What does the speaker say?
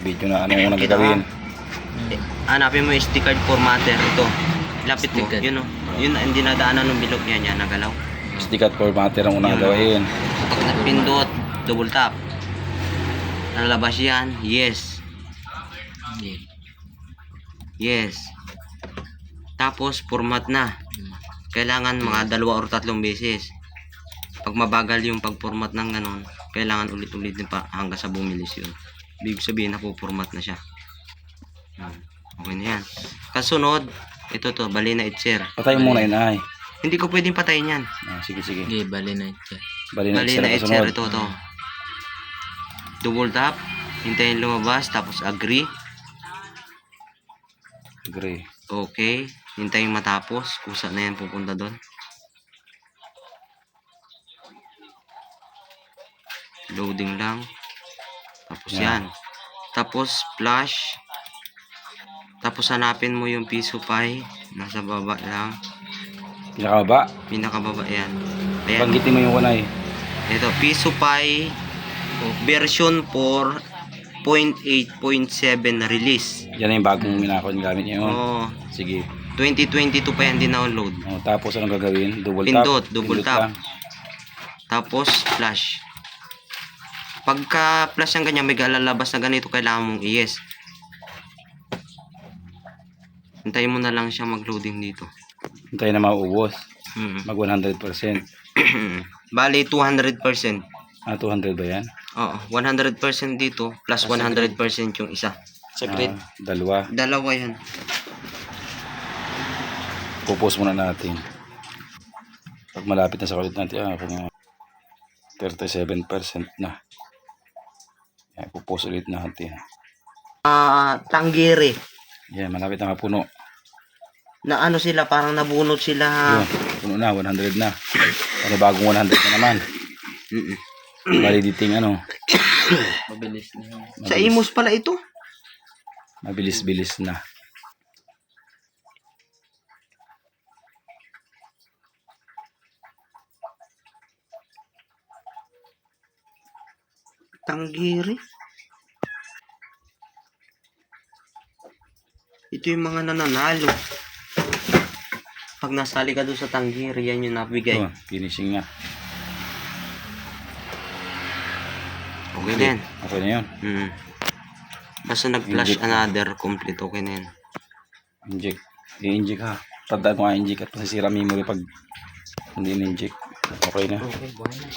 Video na ano yung gagawin. Hanapin mo yung SD card formatter ito. Lapit mo, SD card. yun o. Yun ang dinadaanan ng bilog niya, yan, nagalaw. SD card formatter ang unang gawin. Pag napindot, double tap. Nalabas yan, yes. Yes. Tapos, format na. Kailangan mga 2 or 3 beses. Pag mabagal yung pag-format ng ganun, kailangan ulit-ulitin pa hanggang sa bumilis yun. Ibig sabihin, napo-format na siya. Okay na yan. Kasunod, ito to, bali na itcher. Patay muna yun ay. Hindi ko pwedeng patayin yan. Sige. Okay, bali na ito. Bali na Bali itcher na ang itcher, kasunod. ito to. Double tap, hintayin lumabas, tapos agree. Agree. Okay, hintayin matapos. Kusa na yan pupunta doon. Loading lang. Tapos yan. Tapos flash. Tapos hanapin mo yung piso pie. Nasa baba lang. Pinakababa. Pinakababa yan. Ayan. Banggitin mo yung kunay. Ito, piso pie version 4.8.7 na release. Yan na yung bagong minakon gamit niya yun. Oo. Sige. 2022 pa yan din-download. Tapos anong gagawin? Double tap. Pindot, double Pindot tap. lang. Tapos flash. Pagka flash ng ganyan, may lalabas na ganito, kailangan mong i-yes. Hintayin mo na lang siya mag-loading dito. Hintayin na mauubos. Mm. Mag 100%. Bali, 200%. 200 ba yan? Oo, 100% dito, plus 100% yung isa. Sa grid. Dalawa. Dalawa yan. Pupos muna natin. Pag malapit na sa kulit natin, kung 37% na. Yan, pupos ulit natin. Tanggiri. Yan, malapit na kapuno. Na ano sila, parang nabunot sila. Yun, puno na, 100 na. Ano, bagong 100 na naman. Validating ano. Mabilis na yun. Sa Imus pala ito. Mabilis-bilis na. Tanggiri. Ito yung mga nananalo. Pag nasali ka doon sa Tanggiri, yan yung nabigay. Finishing na. Okay na yan. Okay na yun. Basta nag-flash Inject. another, complete, okay na yan. Inject. I-inject ha. Tandaan mo nga inject at masisira memory pag hindi in-inject. Okay na. Okay, buhay na.